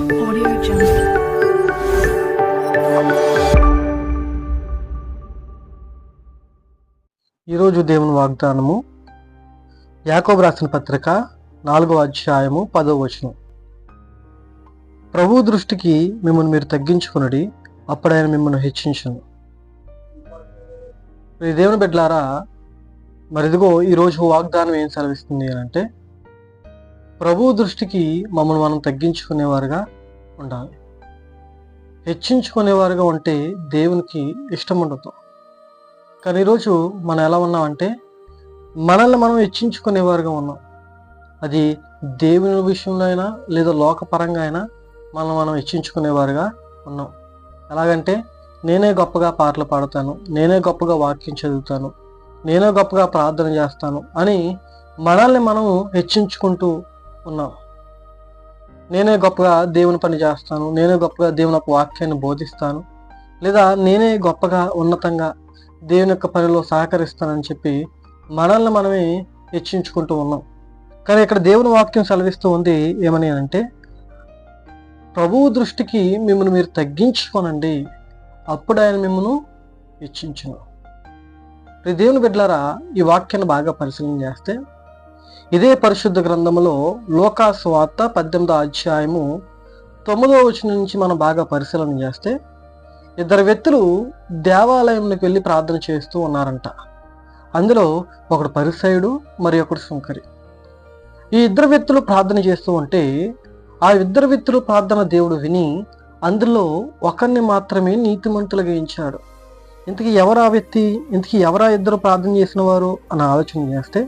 Audio Jungle. ఈరోజు దేవుని వాగ్దానము యాకోబు రాసిన పత్రిక 4వ అధ్యాయము 10వ వచనం. ప్రభు దృష్టికి మిమ్మల్ని మీరు తగ్గించుకునడి, అప్పుడు ఆయన మిమ్మల్ని హెచ్చించును. ఈ దేవుని బిడ్డలారా, మరిదిగో ఈరోజు వాగ్దానం ఏం సెలవిస్తుంది అంటే, ప్రభు దృష్టికి మమ్మల్ని మనం తగ్గించుకునేవారుగా ఉండాలి. హెచ్చించుకునేవారుగా ఉంటే దేవునికి ఇష్టం ఉండదు. కానీ ఈరోజు మనం ఎలా ఉన్నామంటే, మనల్ని మనం హెచ్చించుకునేవారుగా ఉన్నాం. అది దేవుని విషయంలో అయినా లేదా లోకపరంగా అయినా మనం హెచ్చించుకునేవారుగా ఉన్నాం. ఎలాగంటే, నేనే గొప్పగా పాటలు పాడతాను, నేనే గొప్పగా వాక్యం చదువుతాను, నేనే గొప్పగా ప్రార్థన చేస్తాను అని మనల్ని మనం హెచ్చించుకుంటూ ఉన్నాం. నేనే గొప్పగా దేవుని పని చేస్తాను, నేనే గొప్పగా దేవుని యొక్క వాక్యాన్ని బోధిస్తాను, లేదా నేనే గొప్పగా ఉన్నతంగా దేవుని యొక్క పనిలో సహకరిస్తానని చెప్పి మనల్ని మనమే హెచ్చించుకుంటూ ఉన్నాం. కానీ ఇక్కడ దేవుని వాక్యం సెలవిస్తూ ఉంది ఏమని అంటే, ప్రభువు దృష్టికి మిమ్మల్ని మీరు తగ్గించుకోనండి, అప్పుడు ఆయన మిమ్మల్ని హెచ్చించును. దేవుని బిడ్డలారా, ఈ వాక్యాన్ని బాగా పరిశీలన చేస్తే, ఇదే పరిశుద్ధ గ్రంథములో లూకా సువార్త 18వ అధ్యాయము 9వ వచనం నుంచి మనం బాగా పరిశీలన చేస్తే, ఇద్దరు వ్యక్తులు దేవాలయంలోకి వెళ్ళి ప్రార్థన చేస్తూ ఉన్నారంట. అందులో ఒకడు పరిసయుడు, మరి ఒకడు సుంకరి. ఈ ఇద్దరు వ్యక్తులు ప్రార్థన చేస్తూ ఉంటే, ఆ ఇద్దరు వ్యక్తులు ప్రార్థన దేవుడు విని అందులో ఒకరిని మాత్రమే నీతిమంతులుగా ఎంచాడు. ఇంతకీ ఎవరు ఆ వ్యక్తి? ఇంతకీ ఎవరా ఇద్దరు ప్రార్థన చేసిన వారు అని ఆలోచన చేస్తే,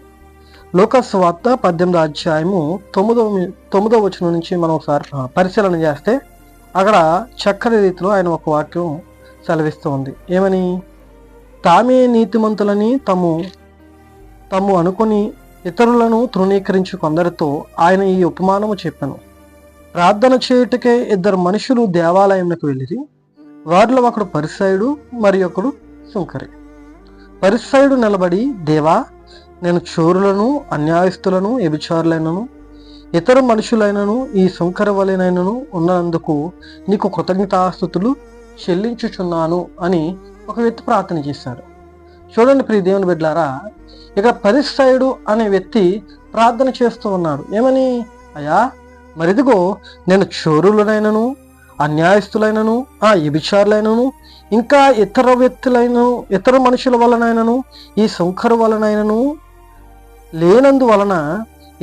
లూకా సువార్త 18వ అధ్యాయము 9వ వచనం నుంచి మనం ఒకసారి పరిశీలన చేస్తే, అక్కడ చక్కని రీతిలో ఆయన ఒక వాక్యం సెలవిస్తూ ఉంది. ఏమని? తామే నీతిమంతులని తమ్ము అనుకుని ఇతరులను తృణీకరించు కొందరితో ఆయన ఈ ఉపమానము చెప్పాను. ప్రార్థన చేయుటకే ఇద్దరు మనుషులు దేవాలయంలోకి వెళ్ళిరి. వారిలో ఒకడు పరిసయుడు, మరి ఒకడు సుంకరి. పరిసయుడు నిలబడి, దేవా, నేను చోరులను, అన్యాయస్తులను, వ్యభిచారులైనను, ఇతర మనుషులైనను ఈ సుంకర వలెనైనను ఉన్నందుకు నీకు కృతజ్ఞతాస్తుతులు చెల్లించుచున్నాను అని ఒక వ్యక్తి ప్రార్థన చేశాడు. చూడండి ప్రియ దేవుని బిడ్డలారా, ఇక పరిసయుడు అనే వ్యక్తి ప్రార్థన చేస్తూ ఉన్నాడు. ఏమని? అయ్యా, మరిదిగో, నేను చోరులనైనను, అన్యాయస్తులైనను, వ్యభిచారులైనను, ఇంకా ఇతర వ్యక్తులైనను, ఇతర మనుషుల వలనైనను, ఈ సుంకర వలనైనను లేనందువలన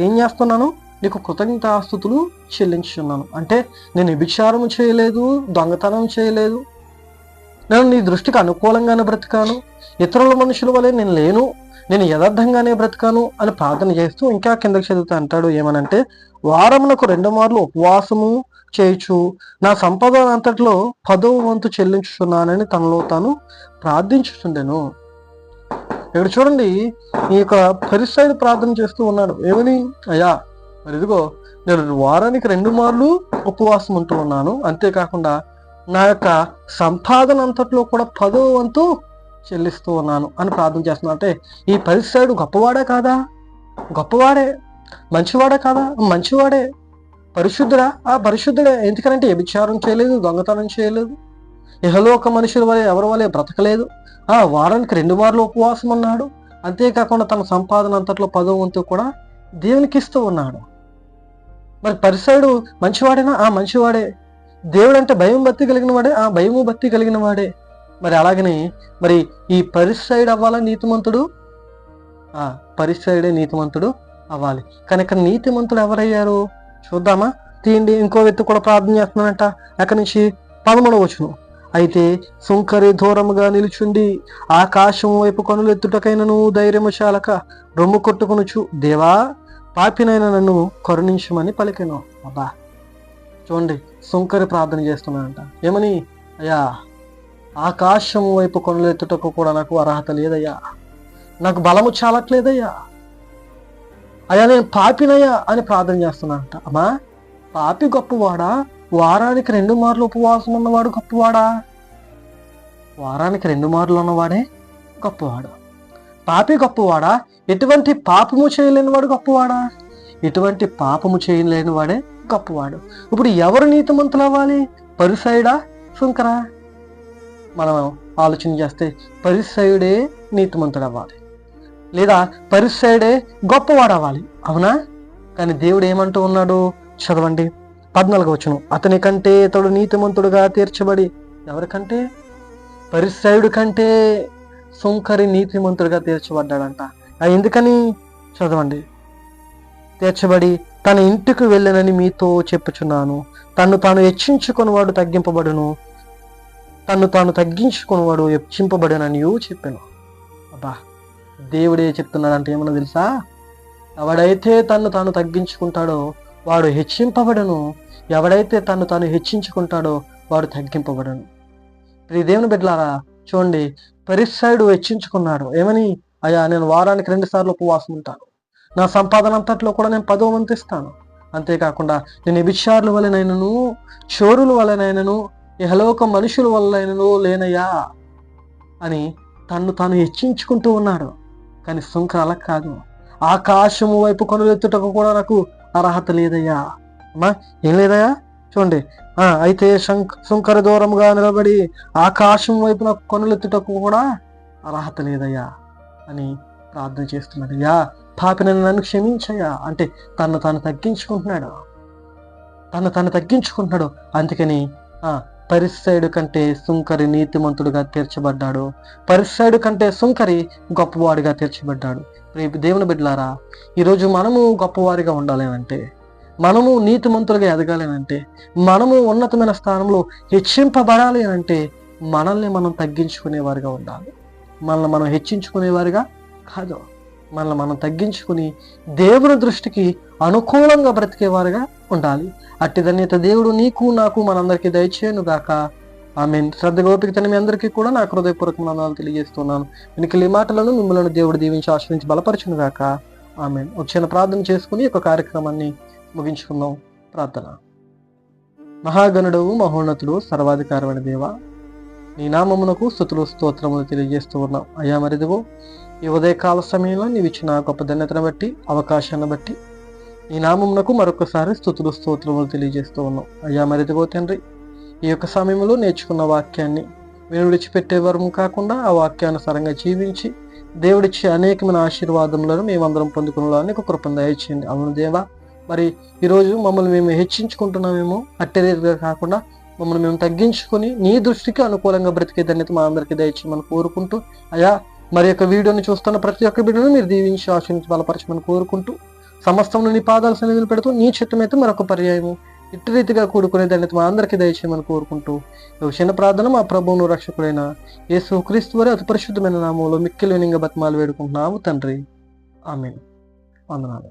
ఏం చేస్తున్నాను? నీకు కృతజ్ఞతాస్తుతులు చెల్లించున్నాను. అంటే నేను వ్యభిచారము చేయలేదు, దొంగతనం చేయలేదు, నేను నీ దృష్టికి అనుకూలంగానే బ్రతికాను, ఇతరుల మనుషుల వలె నేను లేను, నేను యథార్థంగానే బ్రతికాను అని ప్రార్థన చేస్తూ ఇంకా కిందకి చదువుతూ అంటాడు. ఏమనంటే, వారమునకు 2 మార్లు ఉపవాసము చేయొచ్చు, నా సంపద అంతట్లో 10వ వంతు చెల్లించుతున్నానని తనలో తాను ప్రార్థించుచుండెను. ఇక్కడ చూడండి, ఈ యొక్క పరిసయుడు ప్రార్థన చేస్తూ ఉన్నాడు. ఏమని? అయ్యా, మరి ఇదిగో, నేను వారానికి 2 మార్లు ఉపవాసం ఉంటూ ఉన్నాను, అంతేకాకుండా నా యొక్క సంపాదన అంతట్లో కూడా 10వ వంతు చెల్లిస్తూ ఉన్నాను అని ప్రార్థన చేస్తున్నాను. అంటే ఈ పరిసయుడు గొప్పవాడే కాదా? గొప్పవాడే. మంచివాడే కాదా? మంచివాడే. పరిశుద్ధుడా? పరిశుద్ధుడే. ఎందుకనంటే వ్యభిచారం చేయలేదు, దొంగతనం చేయలేదు, ఇహలోక మనుషుల వలె ఎవరి వలె బ్రతకలేదు, వారానికి 2 మార్లు ఉపవాసం ఉన్నాడు, అంతేకాకుండా తన సంపాదన అంతట్లో 10వ వంతు కూడా దేవునికి ఇస్తూ ఉన్నాడు. మరి పరిసయుడు మంచివాడేనా? మంచివాడే. దేవుడు అంటే భయం భక్తి కలిగిన వాడే? భయము భక్తి కలిగిన వాడే. మరి అలాగనే మరి ఈ పరిసయుడు అవ్వాలా నీతిమంతుడు? పరిసయుడే నీతిమంతుడు అవ్వాలి. కనుక నీతిమంతుడు ఎవరయ్యారు చూద్దామా? తీయండి. ఇంకో వ్యక్తి కూడా ప్రార్థన చేస్తున్నానంట. అక్కడి నుంచి 13వ వచనం. అయితే సుంకరి దూరముగా నిలుచుండి ఆకాశం వైపు కనులెత్తుటకైనను ధైర్యము చాలక రొమ్ము కొట్టుకొనుచు, దేవా, పాపినైనా నన్ను కరుణించమని పలికెను. అబ్బా, చూడండి, సుంకరి ప్రార్థన చేస్తున్నానంట. ఏమని? అయ్యా, ఆకాశం వైపు కనులెత్తుటకు కూడా నాకు అర్హత లేదయ్యా, నాకు బలము చాలట్లేదయ్యా, అయ్యా నేను పాపినయ్యా అని ప్రార్థన చేస్తున్నానంట. అమ్మా, పాపి గొప్పవాడా? వారానికి 2 మార్లు ఉపవాసం ఉన్నవాడు గొప్పవాడా? వారానికి 2 మార్లు ఉన్నవాడే గొప్పవాడు. పాపి గొప్పవాడా? ఎటువంటి పాపము చేయలేని వాడు గొప్పవాడా? ఎటువంటి పాపము చేయలేని వాడే గొప్పవాడు. ఇప్పుడు ఎవరు నీతిమంతులు అవ్వాలి? పరిసయుడా, సుంకరా? మనం ఆలోచన చేస్తే పరిసయుడే నీతిమంతుడు అవ్వాలి, లేదా పరిసయుడే గొప్పవాడు అవ్వాలి, అవునా? కానీ దేవుడు ఏమంటూ ఉన్నాడు? చదవండి 14వ వచనం. అతని కంటే ఇతడు నీతిమంతుడుగా తీర్చబడి, ఎవరికంటే? పరిసయుడు కంటే సుంకరి నీతిమంతుడుగా తీర్చబడ్డాడంట. ఎందుకని? చదవండి. తీర్చబడి తన ఇంటికి వెళ్ళనని మీతో చెప్పుచున్నాను. తను తాను హెచ్చించుకున్నవాడు తగ్గింపబడును, తను తాను తగ్గించుకున్నవాడు హెచ్చింపబడునని చెప్పాను. అబ్బా, దేవుడే చెప్తున్నాడంటే ఏమన్నా తెలుసా? ఎవడైతే తను తాను తగ్గించుకుంటాడో వాడు హెచ్చింపబడను, ఎవడైతే తను తాను హెచ్చించుకుంటాడో వాడు తగ్గింపబడను. ఈ దేవుని బిడ్డలారా చూడండి, పరిసయుడు హెచ్చించుకున్నాడు. ఏమని? అయ్యా, నేను వారానికి 2 సార్లు ఉపవాసం ఉంటాను, నా సంపాదన అంతట్లో కూడా నేను 10వ వంతు ఇస్తాను, అంతేకాకుండా నేను వ్యభిచారుల వలనైనను, చోరుల వలనైనను, ఇహలోక మనుషుల వలనైనను లేనయ్యా అని తన్ను తాను హెచ్చించుకుంటూ ఉన్నాడు. కానీ సుంకర అలా కాదు. ఆకాశము వైపు కనులెత్తుటకు కూడా నాకు అర్హత లేదయ్యా. అమ్మా, ఏం లేదయ్యా? చూడండి, అయితే సుంకర దూరముగా నిలబడి ఆకాశం వైపు నాకు కనులెత్తుటకు కూడా అర్హత లేదయ్యా అని ప్రార్థన చేస్తున్నాడు. అయ్యా, పాపిని నన్ను క్షమించయ్యా అంటే తను తాను తగ్గించుకుంటున్నాడు. అందుకని పరిసయుడు కంటే సుంకరి నీతిమంతుడుగా తీర్చబడ్డాడు, పరిసయుడు కంటే సుంకరి గొప్పవాడిగా తీర్చబడ్డాడు. దేవుని బిడ్డలారా, ఈరోజు మనము గొప్పవారిగా ఉండాలి అంటే, మనము నీతిమంతులుగా ఎదగాలి అంటే, మనము ఉన్నతమైన స్థానంలో హెచ్చింపబడాలి అంటే మనల్ని మనం తగ్గించుకునేవారిగా ఉండాలి. మనల్ని మనం హెచ్చించుకునేవారిగా కాదు, మనల్ని మనం తగ్గించుకుని దేవుని దృష్టికి అనుకూలంగా బ్రతికేవారుగా ఉండాలి. అట్టి ధన్యత దేవుడు నీకు నాకు మనందరికీ దయచేయను గాక. ఆమేన్. శ్రద్ధ గోపికతని మీ అందరికీ కూడా నా హృదయపూర్వక వందనాలు తెలియజేస్తున్నాను. వెనుకలి మాటలను మిమ్మల్ని దేవుడు దీవించి ఆశ్రయించి బలపరచును గాక. ఆమేన్. వచ్చిన ప్రార్థన చేసుకుని ఒక కార్యక్రమాన్ని ముగించుకుందాం. ప్రార్థన. మహాగణుడవు, మహోన్నతుడు, సర్వాధికారమైన దేవ, నీ నామమునకు స్తుతులు స్తోత్రములు తెలియజేస్తూ ఉన్నాం. అయ్యా, మరిదిగో ఈ ఉదయకాల సమయంలో నీవు ఇచ్చిన గొప్ప ధన్యతను బట్టి, అవకాశాన్ని బట్టి ఈ నామమునకు మరొకసారి స్తుతులు స్తోత్రములు తెలియజేస్తూ ఉన్నాం. అయ్యా, మరిదిగో తండ్రి, ఈ యొక్క సమయంలో నేర్చుకున్న వాక్యాన్ని మేము విడిచిపెట్టే వరం కాకుండా ఆ వాక్యానుసారంగా జీవించి దేవుడిచ్చే అనేకమైన ఆశీర్వాదములను మేమందరం పొందుకునేలానికి ఒక కృపను దయచేయండి. అవును దేవా, మరి ఈరోజు మమ్మల్ని మేము హెచ్చించుకుంటున్నామేమో, అట్టేదిగా కాకుండా మమ్మల్ని మేము తగ్గించుకొని నీ దృష్టికి అనుకూలంగా బ్రతికే ధన్యత మా అందరికీ దయచేయమని కోరుకుంటూ, అయ్యా మరి యొక్క వీడియోని చూస్తున్న ప్రతి ఒక్క వీడియోను మీరు దీవించి ఆశీర్వదించి బలపరచమని కోరుకుంటూ, సమస్తం నీ పాదాల సన్నిధిలో పెడుతూ నీ చిత్తమైతే మరొక పర్యాయము ఇట్టి రీతిగా కూడుకునే ధన్యత మా అందరికీ దయచేయమని కోరుకుంటూ, చిన్న ప్రార్థన మా ప్రభువును రక్షకుడైన యేసు క్రీస్తు వారి అతి పరిశుద్ధమైన నామంలో మిక్కిలి వినంగా బతిమాలు వేడుకుంటున్నాము తండ్రి. ఆమేన్. వందనాలు.